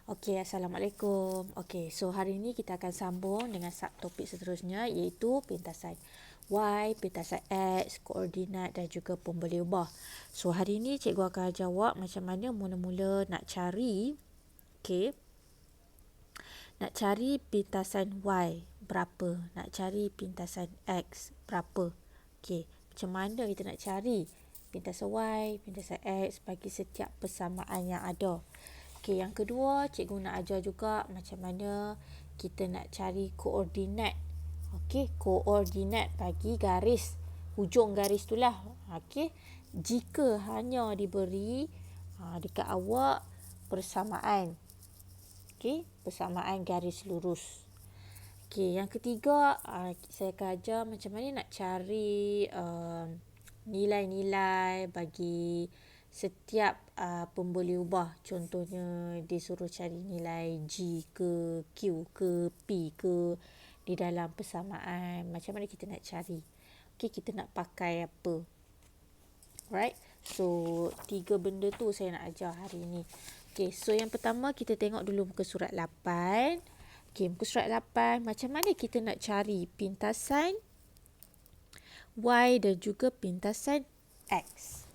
Okey, Assalamualaikum. Okey, so hari ini kita akan sambung dengan subtopik seterusnya iaitu pintasan Y, pintasan X, koordinat dan juga pun boleh ubah. So hari ini cikgu akan jawab macam mana mula-mula nak cari nak cari pintasan Y berapa, nak cari pintasan X berapa. Okey, macam mana kita nak cari pintasan Y, pintasan X bagi setiap persamaan yang ada. Okey, yang kedua, cikgu nak ajar juga macam mana kita nak cari koordinat. Okey, koordinat bagi garis, hujung garis itulah. Okey, jika hanya diberi dekat awak persamaan. Okey, persamaan garis lurus. Okey, yang ketiga, saya akan ajar macam mana nak cari nilai-nilai bagi setiap pemboleh ubah. Contohnya dia suruh cari nilai G ke Q ke P ke di dalam persamaan. Macam mana kita nak cari? Okey, kita nak pakai apa? Right? So 3 benda tu saya nak ajar hari ni. Okey, so yang pertama kita tengok dulu muka surat 8. Okey, muka surat 8, macam mana kita nak cari pintasan Y dan juga pintasan X.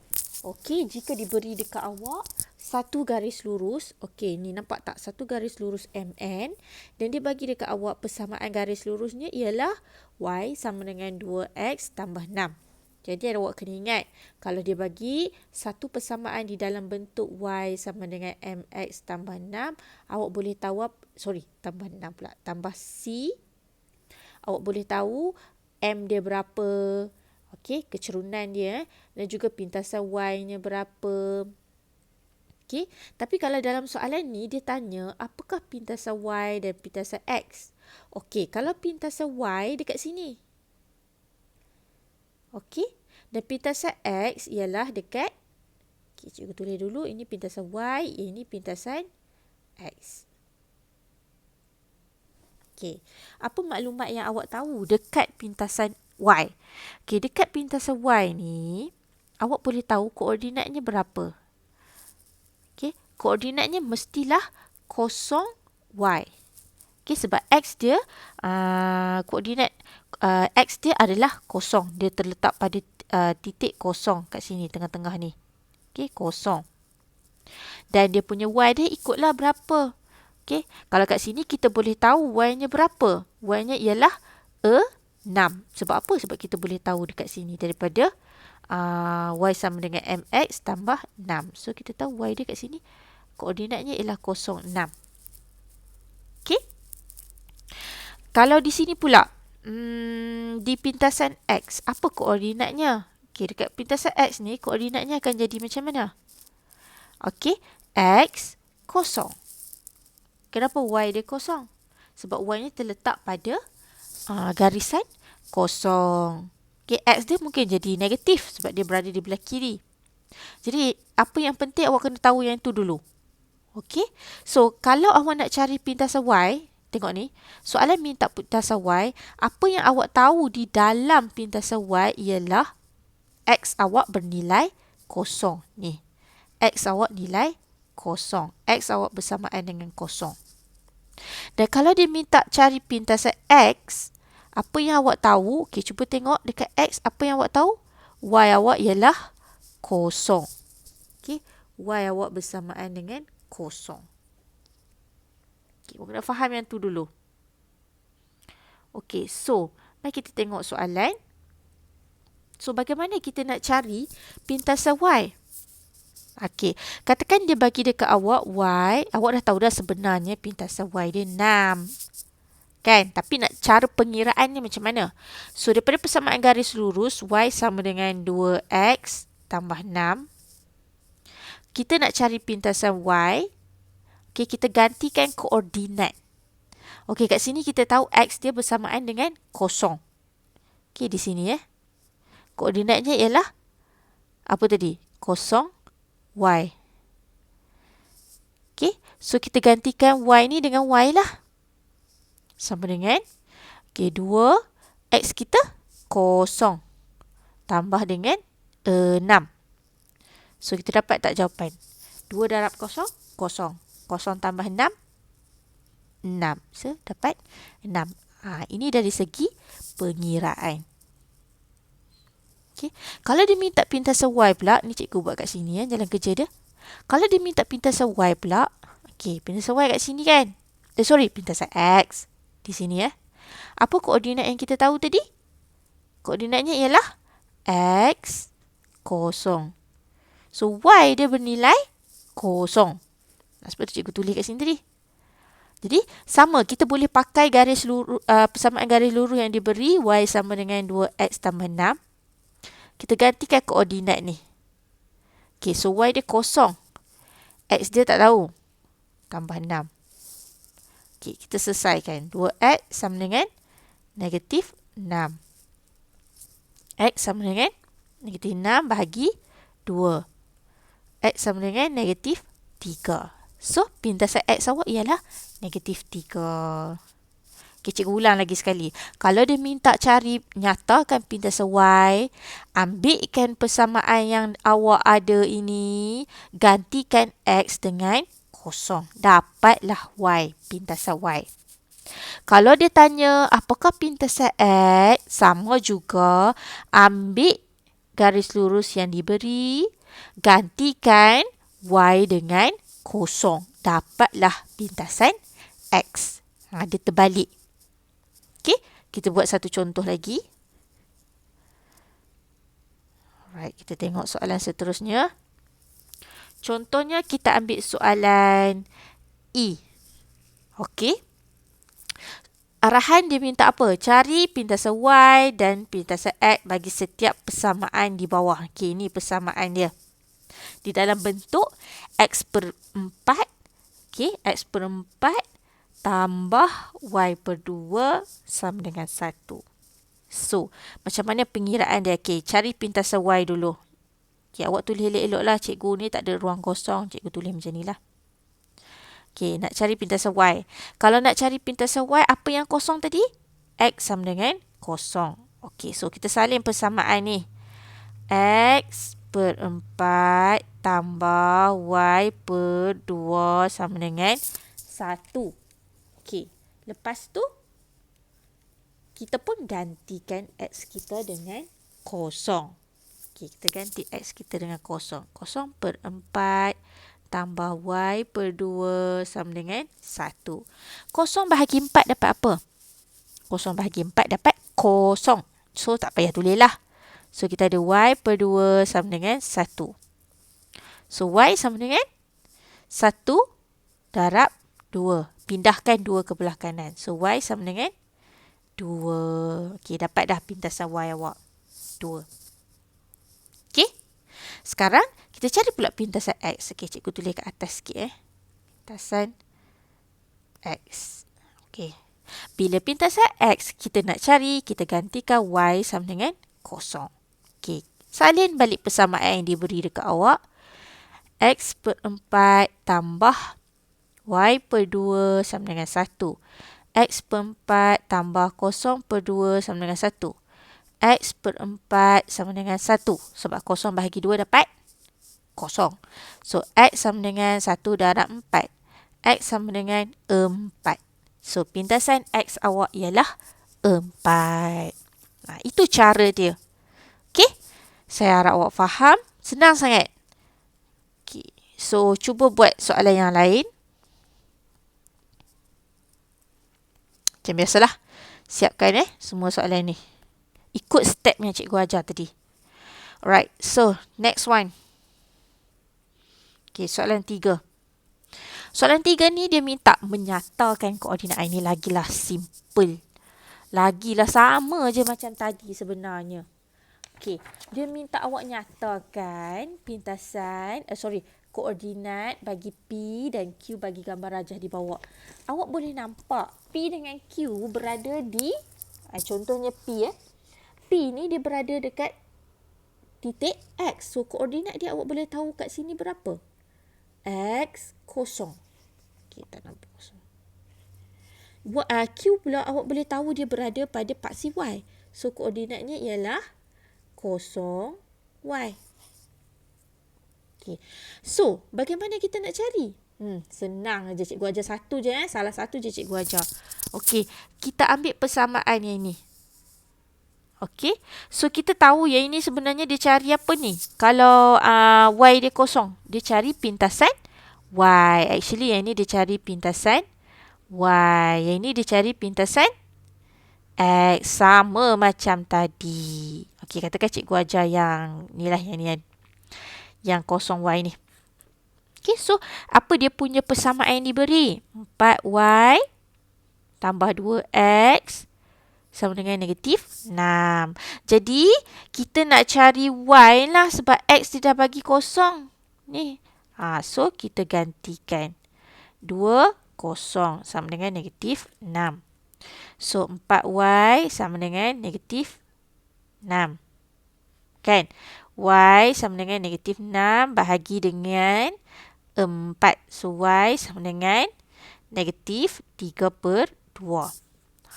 Okey, jika diberi dekat awak satu garis lurus, okey, ni nampak tak, satu garis lurus MN, dan dia bagi dekat awak persamaan garis lurusnya ialah Y sama dengan 2X tambah 6. Jadi awak kena ingat, kalau dia bagi satu persamaan di dalam bentuk Y sama dengan MX tambah 6, awak boleh tahu, tambah 6 pula, tambah C, awak boleh tahu M dia berapa. Okey, kecerunan dia dan juga pintasan Y-nya berapa. Okey, tapi kalau dalam soalan ni dia tanya apakah pintasan Y dan pintasan X. Okey, kalau pintasan Y dekat sini. Okey, dan pintasan X ialah dekat, okey, cikgu tulis dulu, ini pintasan Y, ini pintasan X. Okey, apa maklumat yang awak tahu dekat pintasan Y? Okey, dekat pintasan Y ni, awak boleh tahu koordinatnya berapa. Okey, koordinatnya mestilah 0Y. Okey, sebab X dia, koordinat X dia adalah 0. Dia terletak pada titik 0 kat sini, tengah-tengah ni. Okey, 0. Dan dia punya Y dia ikutlah berapa. Okey, kalau kat sini kita boleh tahu Y-nya berapa. Y-nya ialah 6. Sebab apa? Sebab kita boleh tahu dekat sini daripada Y sama dengan MX tambah 6. So, kita tahu Y dia kat sini koordinatnya ialah 0, 6. Okey. Kalau di sini pula, di pintasan X, apa koordinatnya? Okey, dekat pintasan X ni, koordinatnya akan jadi macam mana? Okey, X, 0. Kenapa Y dia 0? Sebab Y ni terletak pada garisan 0. Okay, X dia mungkin jadi negatif sebab dia berada di belah kiri. Jadi, apa yang penting awak kena tahu yang itu dulu. Okay, so kalau awak nak cari pintasan Y, tengok ni, soalan minta pintasan Y, apa yang awak tahu di dalam pintasan Y ialah X awak bernilai 0. Ni, X awak nilai 0. X awak bersamaan dengan 0. Dan kalau dia minta cari pintasan X, apa yang awak tahu? Okey, cuba tengok dekat X, apa yang awak tahu? Y awak ialah 0. Okey, Y awak bersamaan dengan 0. Okey, awak kena faham yang tu dulu. Okey, so, mari kita tengok soalan. So, bagaimana kita nak cari pintasan Y? Okey, katakan dia bagi dekat awak Y, awak dah tahu dah sebenarnya pintasan Y dia 6. Kan? Tapi nak cara pengiraannya macam mana? So, daripada persamaan garis lurus, Y sama dengan 2X tambah 6. Kita nak cari pintasan Y. Okey, kita gantikan koordinat. Okey, kat sini kita tahu X dia bersamaan dengan 0. Okey, di sini koordinatnya ialah apa tadi? 0, Y. Okey, so kita gantikan Y ni dengan Y lah. Sama dengan, okey, 2, X kita 0. Tambah dengan 6. So, kita dapat tak jawapan? 2 darab 0, 0. Kosong tambah 6, 6. So, dapat 6. Ini dari segi pengiraan. Okay. Kalau dia minta pintasan Y pula, ni cikgu buat kat sini jalan kerja dia. Kalau dia minta pintasan Y pula, pintasan Y kat sini kan? Pintasan X di sini ya. Apa koordinat yang kita tahu tadi? Koordinatnya ialah X, kosong. So, Y dia bernilai kosong. Sebab tu cikgu tulis kat sini tadi. Jadi, sama. Kita boleh pakai garis lurus, persamaan garis lurus yang diberi. Y sama dengan 2X tambah 6. Kita gantikan koordinat ni. So Y dia kosong. X dia tak tahu. Tambah 6. Kita selesaikan. 2X sama dengan negatif 6. X sama dengan negatif 6 bahagi 2. X sama dengan negatif 3. So, pintasan X awak ialah negatif 3. Cikgu ulang lagi sekali. Kalau dia minta cari, nyatakan pintasan Y, ambilkan persamaan yang awak ada ini, gantikan X dengan kosong. Dapatlah Y, pintasan Y. Kalau dia tanya, apakah pintasan X? Sama juga, ambil garis lurus yang diberi, gantikan Y dengan kosong. Dapatlah pintasan X. Dia terbalik. Kita buat satu contoh lagi. Alright, kita tengok soalan seterusnya. Contohnya kita ambil soalan E. Arahan dia minta apa? Cari pintasan Y dan pintasan X bagi setiap persamaan di bawah. Ini persamaan dia. Di dalam bentuk X per 4. X per 4 tambah Y per 2 sama dengan 1. So, macam mana pengiraan dia? Cari pintasan Y dulu. Awak tulis elok-elok lah. Cikgu ni tak ada ruang kosong. Cikgu tulis macam ni lah. Nak cari pintasan Y. Kalau nak cari pintasan Y, apa yang kosong tadi? X sama dengan kosong. So kita salin persamaan ni. X per 4 tambah Y per 2 sama dengan 1. Lepas tu, kita pun gantikan X kita dengan kosong. Kita ganti X kita dengan kosong. Kosong per 4 tambah Y per 2 sama dengan 1. Kosong bahagi 4 dapat apa? Kosong bahagi 4 dapat kosong. So, tak payah tulis lah. So, kita ada Y per 2 sama dengan 1. So, Y sama dengan 1 darab 2. Pindahkan 2 ke belah kanan. So, Y sama dengan 2. Dapat dah pintasan Y awak. 2. Sekarang, kita cari pula pintasan X. Cikgu tulis kat atas sikit. Pintasan X. Bila pintasan X kita nak cari, kita gantikan Y sama dengan kosong. Salin balik persamaan yang diberi dekat awak. X per 4 tambah Y per 2 sama dengan 1. X per 4 tambah kosong per 2 sama dengan 1. X per 4 sama dengan 1. Sebab kosong bahagi 2 dapat kosong. So, X sama dengan 1 darab 4. X sama dengan 4. So, pintasan X awak ialah 4. Itu cara dia. Saya harap awak faham. Senang sangat. So, cuba buat soalan yang lain. Macam biasalah. Siapkan semua soalan ni. Ikut step yang cikgu ajar tadi. Alright, so next one. Soalan 3. Soalan 3 ni dia minta menyatakan koordinat. Ini lagilah simple. Lagilah sama je macam tadi sebenarnya. Dia minta awak nyatakan koordinat bagi P dan Q bagi gambar rajah di bawah. Awak boleh nampak P dengan Q berada di, contohnya P P ni dia berada dekat titik X. So, koordinat dia awak boleh tahu kat sini berapa? X kosong. Tak nampak kosong. Q pula awak boleh tahu dia berada pada paksi Y. So, koordinatnya ialah kosong Y. So, bagaimana kita nak cari? Senang je cikgu ajar satu je. Salah satu je cikgu ajar. Okey, kita ambil persamaan yang ini. Okey, so kita tahu yang ini sebenarnya dia cari apa ni? Kalau Y dia kosong, dia cari pintasan Y. Actually yang ini dia cari pintasan Y. Yang ini dia cari pintasan X. Sama macam tadi. Okey, katakan cikgu ajar yang ni lah, yang ni kan. Yang kosong Y ni. Okay, so apa dia punya persamaan yang diberi? 4Y tambah 2X sama dengan negatif 6. Jadi, kita nak cari Y lah sebab X dia dah bagi kosong. Ni. So, kita gantikan. 2 kosong sama dengan negatif 6. So, 4Y sama dengan negatif 6. Kan? Y sama dengan negatif 6 bahagi dengan 4. So, Y sama dengan negatif 3/2.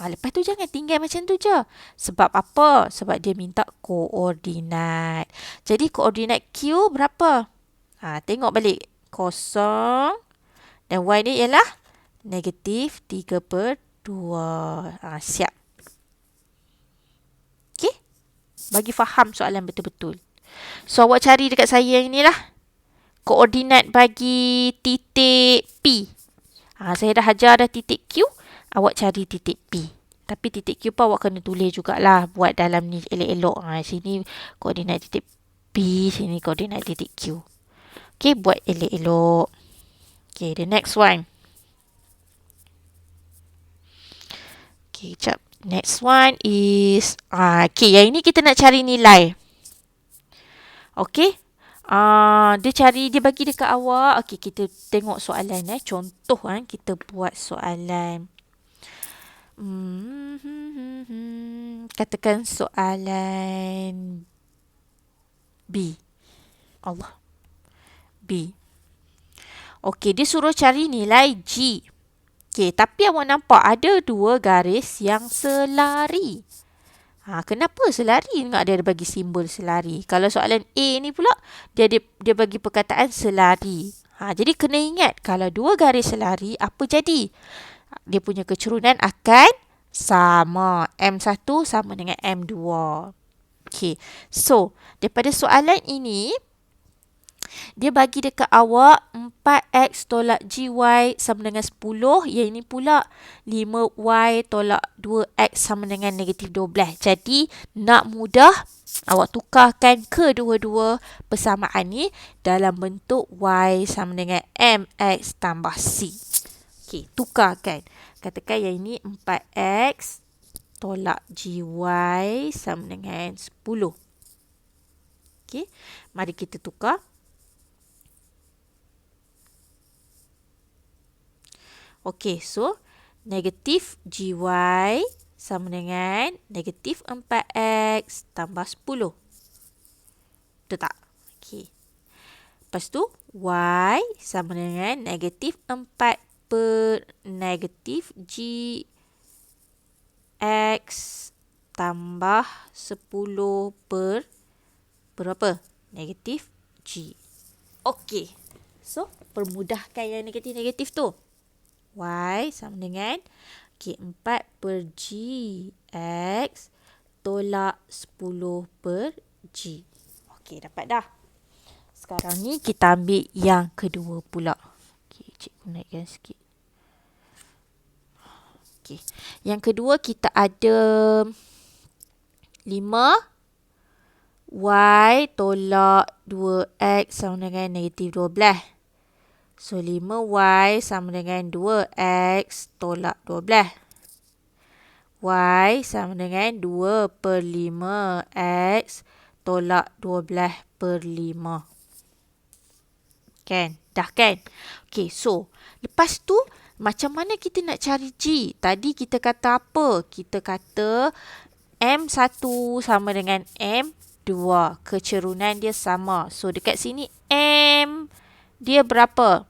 Lepas tu jangan tinggal macam tu je. Sebab apa? Sebab dia minta koordinat. Jadi, koordinat Q berapa? Tengok balik. 0 dan Y ni ialah negatif 3/2. Siap. Okey? Bagi faham soalan betul-betul. So, awak cari dekat saya yang ni lah. Koordinat bagi titik P. Saya dah ajar dah titik Q. Awak cari titik P. Tapi titik Q pun awak kena tulis jugalah. Buat dalam ni elok-elok. Sini koordinat titik P. Sini koordinat titik Q. Okay, buat elok-elok. Okay, the next one. Okay, jap. Next one is... okay, yang ini kita nak cari nilai. Okay. Dia bagi dekat awak. Okey, kita tengok soalan contoh kita buat soalan. Katakan soalan B. Allah. B. Okey, dia suruh cari nilai G. Okey, tapi awak nampak ada 2 garis yang selari. Kenapa selari? Tengok dia ada bagi simbol selari. Kalau soalan A ni pula, dia bagi perkataan selari. Jadi kena ingat, kalau 2 garis selari, apa jadi? Dia punya kecurunan akan sama. M1 sama dengan M2. Okay. So, daripada soalan ini, dia bagi dekat awak 4X tolak GY sama dengan 10. Yang ini pula 5Y tolak 2X sama dengan negatif 12. Jadi, nak mudah, awak tukarkan kedua-dua persamaan ni dalam bentuk Y sama dengan MX tambah C. Okey, tukarkan. Katakan yang ini 4X tolak GY sama dengan 10. Okey, mari kita tukar. Okey, so negatif GY sama dengan negatif 4X tambah 10. Betul tak? Okey. Lepas tu, Y sama dengan negatif 4 per negatif GX tambah 10 per berapa? Negatif G. Okey. So, permudahkan yang negatif-negatif tu. Y sama dengan 4 per G X tolak 10 per G. Okey, dapat dah. Sekarang ni kita ambil yang kedua pula. Okey, cikgu naikkan sikit. Okey, yang kedua kita ada 5 Y tolak 2X sama dengan negatif 12. So, 5Y sama dengan 2X tolak 12. Y sama dengan 2 per 5X tolak 12 per 5. Kan? Dah kan? Okay, so, lepas tu, macam mana kita nak cari G? Tadi kita kata apa? Kita kata M1 sama dengan M2. Kecerunan dia sama. So, dekat sini M dia berapa?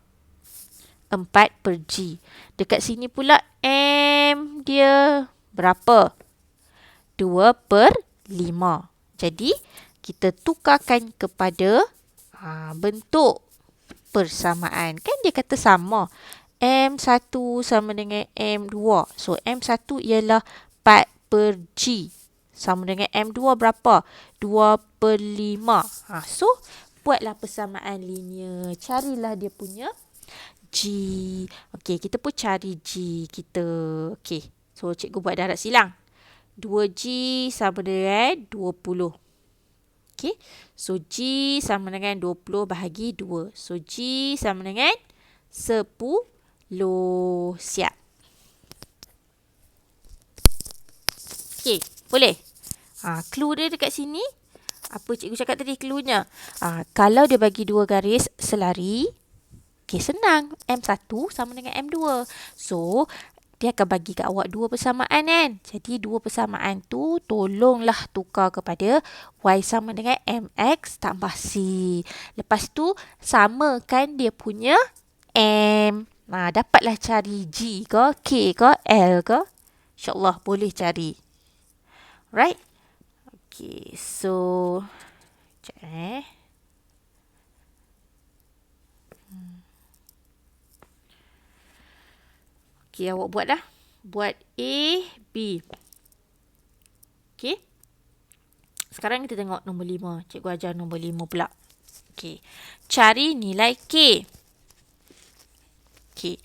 4 per G. Dekat sini pula M dia berapa? 2 per 5. Jadi, kita tukarkan kepada bentuk persamaan. Kan dia kata sama. M1 sama dengan M2. So, M1 ialah 4 per G. Sama dengan M2 berapa? 2 per 5. So, buatlah persamaan linear. Carilah dia punya G. Okey, kita pun cari G kita. Okey, so cikgu buat darab silang. 2G sama dengan 20. Okey, so G sama dengan 20 bahagi 2. So, G sama dengan 10. Siap. Okey, boleh? Clue dia dekat sini. Apa cikgu cakap tadi cluenya? Kalau dia bagi 2 garis selari, senang. M1 sama dengan M2. So, dia akan bagi kat awak 2 persamaan kan. Jadi, 2 persamaan tu tolonglah tukar kepada Y sama dengan MX tambah C. Lepas tu, samakan dia punya M. Dapatlah cari G ke, K ke, L ke. InsyaAllah boleh cari. Right? Okay, so sekejap Okay, awak buat dah. Buat A, B. Okay. Sekarang kita tengok nombor 5. Cikgu ajar nombor 5 pula. Okay. Cari nilai K. Okay.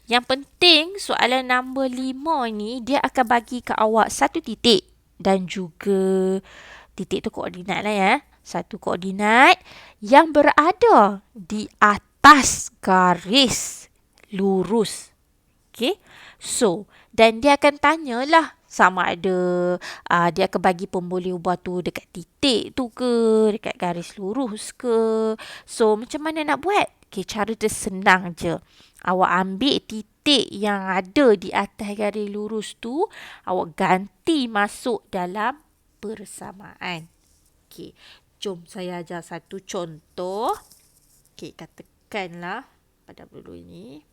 Yang penting soalan nombor 5 ni dia akan bagi ke awak satu titik dan juga titik tu koordinat lah ya. Satu koordinat yang berada di atas garis lurus. Okay. So, dan dia akan tanyalah sama ada dia akan bagi pemboleh ubah tu dekat titik tu ke, dekat garis lurus ke. So, macam mana nak buat? Okay, cara dia senang je. Awak ambil titik yang ada di atas garis lurus tu, awak ganti masuk dalam persamaan. Okay, jom saya ajar satu contoh. Okay, katakanlah pada dulu ini.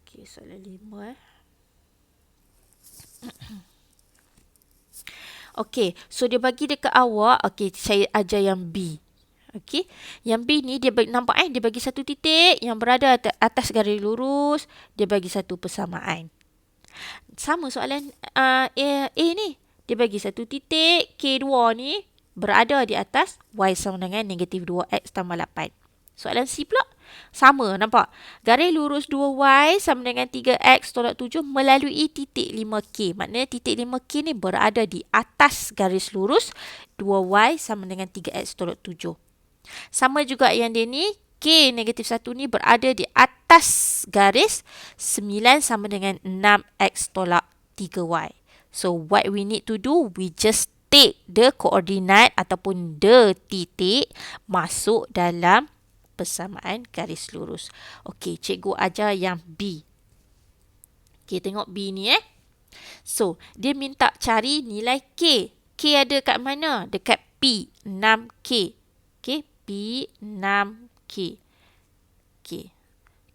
Okay, soalan 5 Okay, so dia bagi dekat awak. Okay, saya ajar yang B. Okay, yang B ni dia nampak dia bagi satu titik yang berada atas garis lurus. Dia bagi satu persamaan. Sama soalan A ni. Dia bagi satu titik, K2 ni berada di atas Y sama dengan negatif 2X tambah 8. Soalan C pula. Sama, nampak? Garis lurus 2Y sama dengan 3X tolak 7 melalui titik 5K. Maknanya titik 5K ni berada di atas garis lurus 2Y sama dengan 3X tolak 7. Sama juga yang dia ni, K negatif 1 ni berada di atas garis 9 sama dengan 6X tolak 3Y. So, what we need to do, we just take the coordinate ataupun the titik masuk dalam persamaan garis lurus. Okey, cikgu ajar yang B. Okey, tengok B ni So, dia minta cari nilai K. K ada kat mana? Dekat P, 6K. Okey, P, 6K. Okey.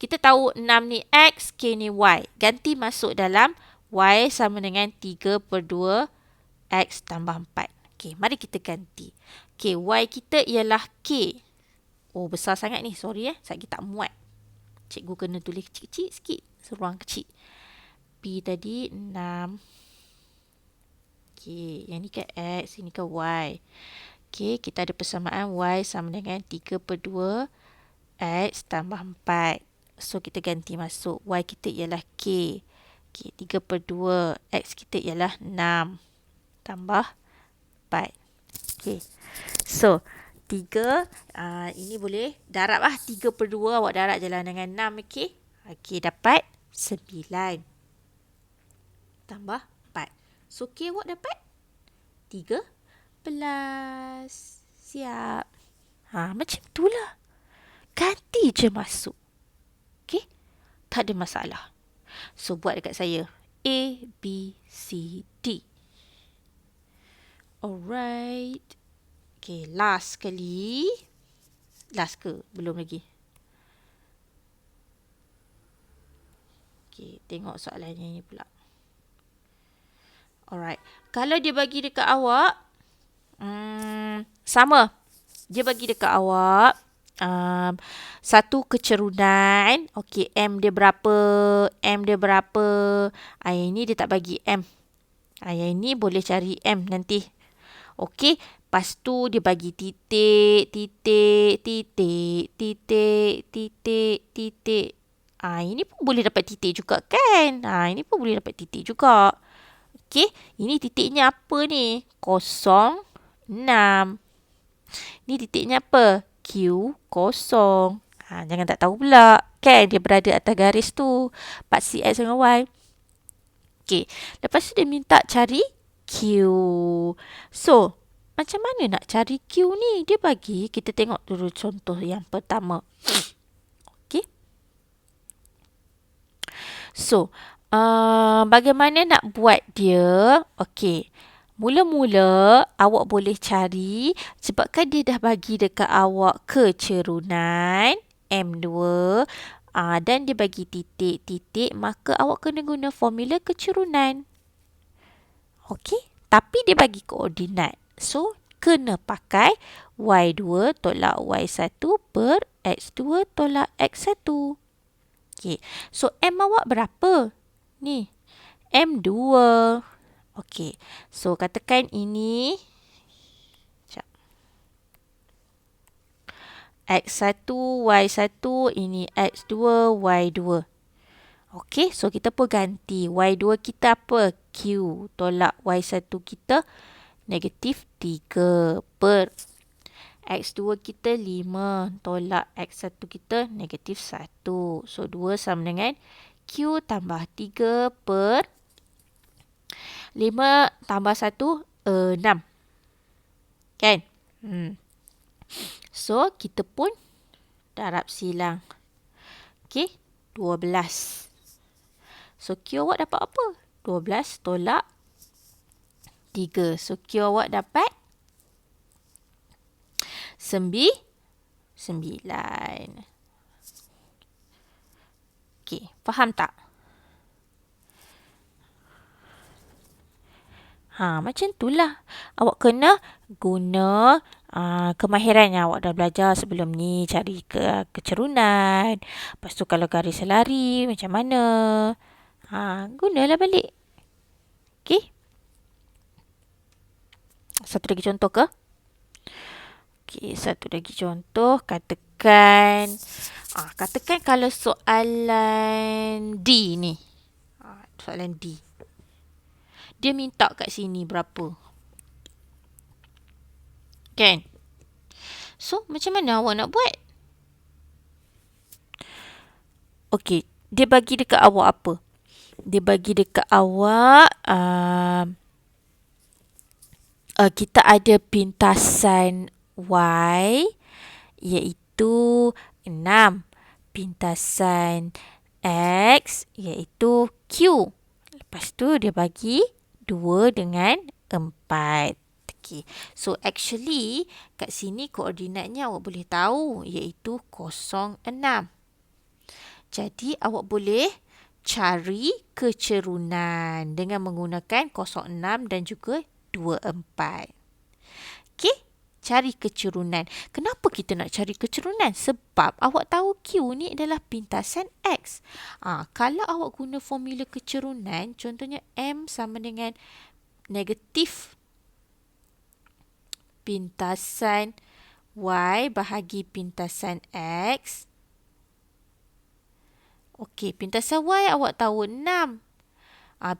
Kita tahu 6 ni X, K ni Y. Ganti masuk dalam Y sama dengan 3 per 2 X tambah 4. Okey, mari kita ganti. Okey, Y kita ialah K. Oh, besar sangat ni. Sorry Saya tak muat. Cikgu kena tulis kecil-kecil sikit. Seruang kecil. P tadi 6. Okey, yang ni kan X, ini kan Y. Okey, kita ada persamaan Y sama dengan 3 per 2 X tambah 4. So, kita ganti masuk. Y kita ialah K. Okey, 3 per 2 X kita ialah 6 tambah 4. Okey. So, 3, ini boleh darab 3 per 2 awak darab je lah dengan 6. Okey. Okey, dapat 9 tambah 4. So, K awak dapat 13. Siap. Macam itulah. Ganti je masuk. Okey. Tak ada masalah. So, buat dekat saya. A, B, C, D. Alright. Okay, last sekali. Last ke? Belum lagi. Okay, tengok soalannya ni pula. Alright. Kalau dia bagi dekat awak, Sama. Dia bagi dekat awak satu kecerunan. Okey, M dia berapa? M dia berapa? Yang ini dia tak bagi M. Yang ini boleh cari M nanti. Okey, lepas tu dia bagi titik, titik, titik, titik, titik, titik. Ini pun boleh dapat titik juga kan? Ini pun boleh dapat titik juga. Okey, ini titiknya apa ni? 0, 6. Ni titiknya apa? Q, 0. Jangan tak tahu pula. Kan dia berada atas garis tu. Part C, X dengan Y. Okey, lepas tu dia minta cari Q. So, macam mana nak cari Q ni? Dia bagi, kita tengok dulu contoh yang pertama. Okey. So, bagaimana nak buat dia? Okey. Mula-mula awak boleh cari sebabkan dia dah bagi dekat awak kecerunan M2 dan dia bagi titik-titik, maka awak kena guna formula kecerunan. Okey, tapi dia bagi koordinat. So, kena pakai Y2 tolak Y1 per X2 tolak X1. Okey, so M awak berapa? Ni, M2. Okey, so katakan ini X1, Y1, ini X2, Y2. Okey, so kita pun ganti. Y2 kita apa? Q tolak Y1 kita negatif 3 per X2 kita 5 tolak X1 kita negatif 1. So, 2 sama dengan Q tambah 3 per 5 tambah 1, 6. Kan? So, kita pun darab silang. Okey, 12. So, Q awak dapat apa? 12 tolak 3. So, Q awak dapat 9. Okey, faham tak? Macam itulah. Awak kena guna kemahiran yang awak dah belajar sebelum ni. Cari kecerunan. Lepas tu kalau garis selari, macam mana? Gunalah balik. Okey. Satu lagi contoh ke? Okey, satu lagi contoh. Katakan kalau soalan D ni. Soalan D. Dia minta kat sini berapa? Kan? So, macam mana awak nak buat? Okey, dia bagi dekat awak apa? Dia bagi dekat awak kita ada pintasan Y iaitu 6. Pintasan X iaitu Q. Lepas tu dia bagi 2 dengan 4. Okay. So, actually, kat sini koordinatnya awak boleh tahu iaitu 0, 6. Jadi, awak boleh cari kecerunan dengan menggunakan 0, 6 dan juga 2, 4. Okey, cari kecerunan. Kenapa kita nak cari kecerunan? Sebab awak tahu Q ni adalah pintasan X. Kalau awak guna formula kecerunan, contohnya M sama dengan negatif pintasan Y bahagi pintasan X. Okey, pintasan Y awak tahu 6.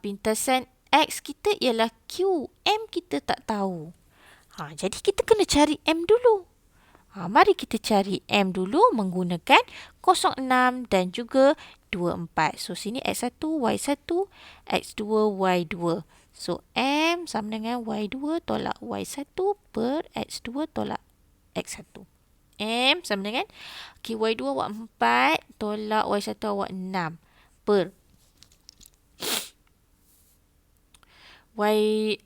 Pintasan X kita ialah Q. M kita tak tahu. Jadi kita kena cari M dulu. Mari kita cari M dulu menggunakan 0, 6 dan juga 2, 4. So, sini X1, Y1, X2, Y2. So, M sama dengan Y2 tolak Y1 per X2 tolak X1. M sama dengan Y2 awak 4 tolak Y1 awak 6 per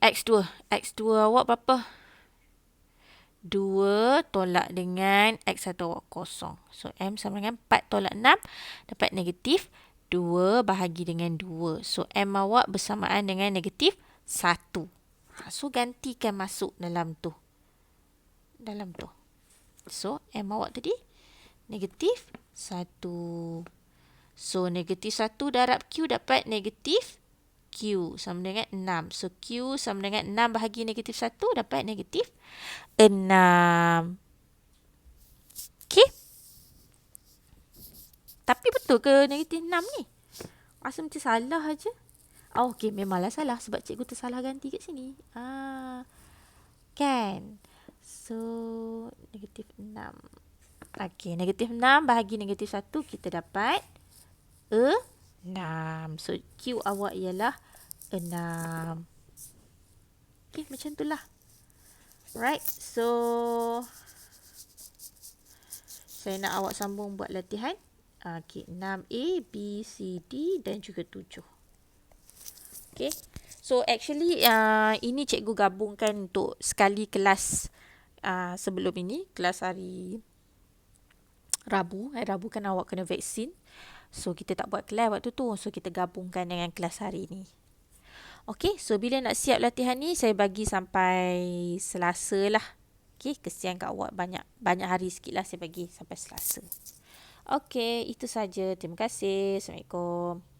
X2. X2 awak berapa? 2 tolak dengan X1 awak 0. So, M sama dengan 4 tolak 6 dapat negatif 2 bahagi dengan 2. So, M awak bersamaan dengan negatif 1. So, gantikan masuk dalam tu. dalam tu. So, M awak tadi negatif 1. So, negatif 1 darab Q dapat negatif Q sama dengan 6. So, Q sama dengan 6 bahagi negatif 1 dapat negatif 6. Okay. Tapi betul ke negatif 6 ni? Rasa macam salah aja. Oh, okay, memanglah salah sebab cikgu tersalah ganti kat sini. Kan? So, negatif 6. Okay, negatif 6 bahagi negatif 1 kita dapat 6. So, Q awak ialah 6. Okay, macam itulah. Right, so saya nak awak sambung buat latihan. Okay, 6A, B, C, D dan juga 7. Okay, so actually ini cikgu gabungkan untuk sekali kelas sebelum ini, kelas hari Rabu. Rabu kan awak kena vaksin. So, kita tak buat kelas waktu tu. So, kita gabungkan dengan kelas hari ni. Okay, so bila nak siap latihan ni, saya bagi sampai Selasa lah. Okay, kesian kat awak banyak hari sikit lah saya bagi sampai Selasa. Okay, itu saja. Terima kasih. Assalamualaikum.